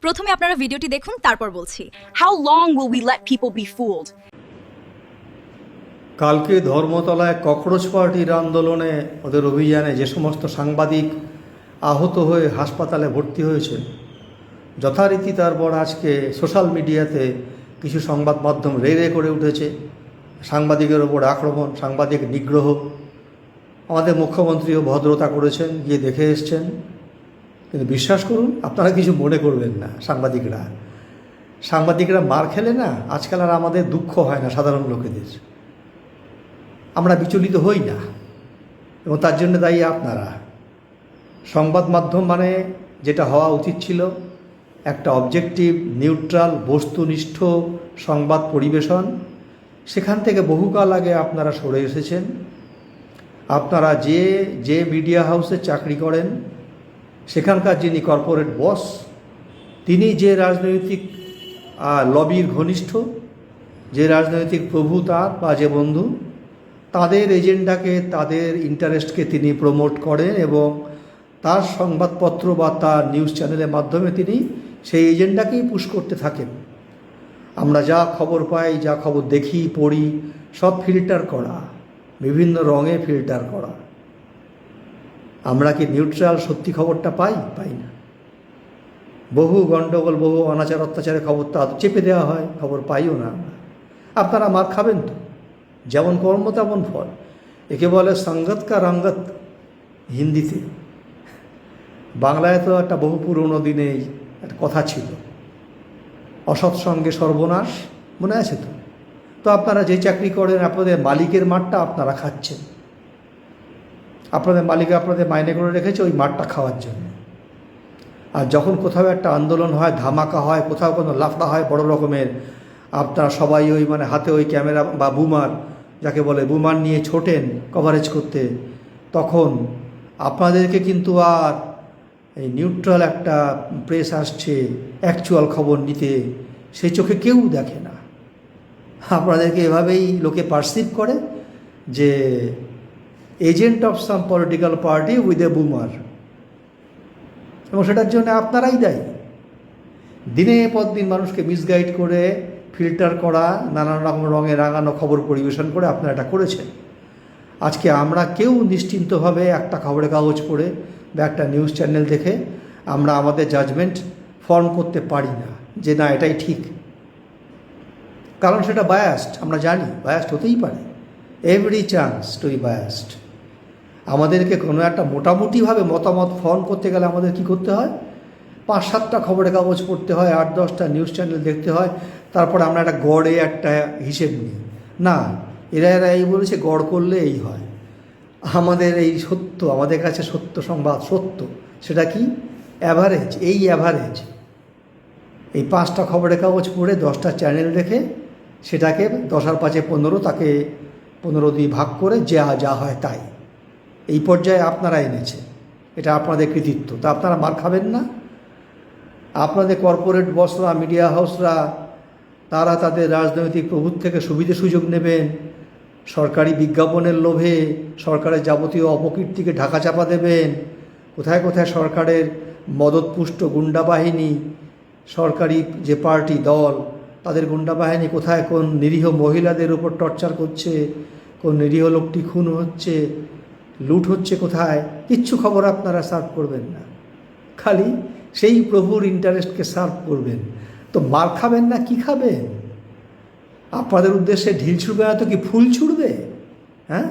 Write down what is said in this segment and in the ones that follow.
প্রথমে আপনারা ভিডিওটি দেখুন, তারপর বলছি। How long will we let people be fooled? কালকে ধর্মতলায় ককরোচ পার্টির আন্দোলনে ওদের অভিযানে যে সমস্ত সাংবাদিক আহত হয়ে হাসপাতালে ভর্তি হয়েছে, যথারীতি তারপর আজকে সোশ্যাল মিডিয়াতে কিছু সংবাদ মাধ্যম রে করে উঠেছে। সাংবাদিকের ওপর আক্রমণ, সাংবাদিক নিগ্রহ। আমাদের মুখ্যমন্ত্রীও ভদ্রতা করেছেন, গিয়ে দেখে এসছেন। কিন্তু বিশ্বাস করুন, আপনারা কিছু মনে করবেন না। সাংবাদিকরা মার খেলে না, আজকাল আর আমাদের দুঃখ হয় না সাধারণ লোকেদের। আমরা বিচলিত হই না, এবং তার জন্য দায়ী আপনারা। সংবাদ মাধ্যম মানে যেটা হওয়া উচিত ছিল, একটা অবজেক্টিভ, নিউট্রাল, বস্তুনিষ্ঠ সংবাদ পরিবেশন, সেখান থেকে বহুকাল আগে আপনারা সরে এসেছেন। আপনারা যে মিডিয়া হাউসে চাকরি করেন, সেখানকার যিনি কর্পোরেট বস, তিনি যে রাজনৈতিক লবির ঘনিষ্ঠ, যে রাজনৈতিক প্রভু তার বা যে বন্ধু, তাদের এজেন্ডাকে, তাদের ইন্টারেস্টকে তিনি প্রমোট করেন এবং তার সংবাদপত্র বা তার নিউজ চ্যানেলের মাধ্যমে তিনি সেই এজেন্ডাকেই পুশ করতে থাকেন। আমরা যা খবর পাই, যা খবর দেখি, পড়ি, সব ফিল্টার করা, বিভিন্ন রঙে ফিল্টার করা। আমরা কি নিউট্রাল সত্যি খবরটা পাই না। বহু গণ্ডগোল, বহু অনাচার অত্যাচারের খবর তো চেপে দেওয়া হয়, খবর পাইও না আমরা। আপনারা মার খাবেন তো, যেমন কর্ম তেমন ফল। একে বলে সঙ্গত কা রঙ্গত হিন্দিতে। বাংলায় তো একটা বহু পুরনো দিনে একটা কথা ছিল, অসৎ সঙ্গে সর্বনাশ, মনে আছে তো? তো আপনারা যে চাকরি করেন, আপনাদের মালিকের মাঠটা আপনারা খাচ্ছেন। আপনাদের মালিক আপনাদের মাইনে করে রেখেছে ওই মাঠটা খাওয়ার জন্য। আর যখন কোথাও একটা আন্দোলন হয়, ধামাকা হয়, কোথাও কোনো লাফড়া হয় বড় রকমের, আপনারা সবাই ওই হাতে ওই ক্যামেরা বা বুমার, যাকে বলে বুমার নিয়ে ছোটেন কভারেজ করতে, তখন আপনাদেরকে কিন্তু আর এই নিউট্রাল একটা প্রেস আসছে অ্যাকচুয়াল খবর নিতে, সেই চোখে কেউ দেখে না। আপনাদেরকে এভাবেই লোকে পারসিভ করে যে agent of some political party with a বুমার, এবং সেটার জন্য আপনারাই দায়ী। দিনের পর দিন মানুষকে মিসগাইড করে, ফিল্টার করা, নানান রকম রঙে রাঙানো খবর পরিবেশন করে আপনারা এটা করেছেন। আজকে আমরা কেউ নিশ্চিন্তভাবে একটা খবরের কাগজ পড়ে বা একটা নিউজ চ্যানেল দেখে আমরা আমাদের জাজমেন্ট ফর্ম করতে পারি না যে না এটাই ঠিক, কারণ সেটা বায়াসড। আমরা জানি বায়াসড হতেই পারে, every chance to be biased. আমাদেরকে কোনো একটা মোটামুটিভাবে মতামত ফর্ম করতে গেলে আমাদের কি করতে হয়? 5-7টা খবরের কাগজ পড়তে হয়, 8-10টা নিউজ চ্যানেল দেখতে হয়, তারপরে আমরা একটা গড়ে একটা হিসেব নিই। না, এরা এই বলেছে গড় করলে এই হয়। আমাদের এই সত্য, আমাদের কাছে সত্য সংবাদ, সত্য সেটা কি? অ্যাভারেজ। এই অ্যাভারেজ, এই 5টা খবরের কাগজ পড়ে 10টা চ্যানেল দেখে সেটাকে 10 আর 5-এ 15, তাকে 15 দিয়ে ভাগ করে যা হয় তাই। এই পর্যায়ে আপনারা এনেছে, এটা আপনাদের কৃতিত্ব। তা আপনারা মার খাবেন না। আপনাদের কর্পোরেট বসরা, মিডিয়া হাউসরা, তারা তাদের রাজনৈতিক প্রভুত্ব থেকে সুবিধে সুযোগ নেবেন, সরকারি বিজ্ঞাপনের লোভে সরকারের যাবতীয় অপকীর্তিকে ঢাকা চাপা দেবেন। কোথায় কোথায় সরকারের মদতপুষ্ট গুন্ডা বাহিনী, সরকারি যে পার্টি দল, তাদের গুন্ডা বাহিনী কোথায় কোন নিরীহ মহিলাদের উপর টর্চার করছে, কোন নিরীহ লোকটি খুন হচ্ছে, লুট হচ্ছে কোথায়, কিচ্ছু খবর আপনারা সার্ভ করবেন না। খালি সেই প্রভুর ইন্টারেস্টকে সার্ভ করবেন। তো মার খাবেন না, কি খাবেন? আপনাদের উদ্দেশ্যে ঢিল ছুড়বে না তো কি ফুল ছুড়বে? হ্যাঁ?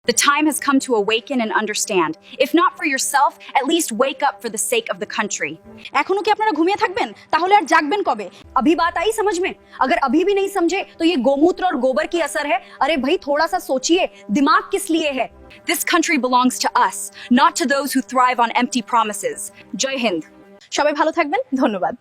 The time has come to awaken and understand. If not for yourself, at least wake up for the sake of the country. এখনো কি আপনারা ঘুমিয়ে থাকবেন? তাহলে আর জাগবেন কবে? अभी बात आई समझ में? अगर अभी भी नहीं समझे तो ये गोमूत्र और गोबर की असर है। अरे भाई थोड़ा सा सोचिए, दिमाग किस लिए है? This country belongs to us, not to those who thrive on empty promises. Jai Hind. সবাই ভালো থাকবেন, ধন্যবাদ।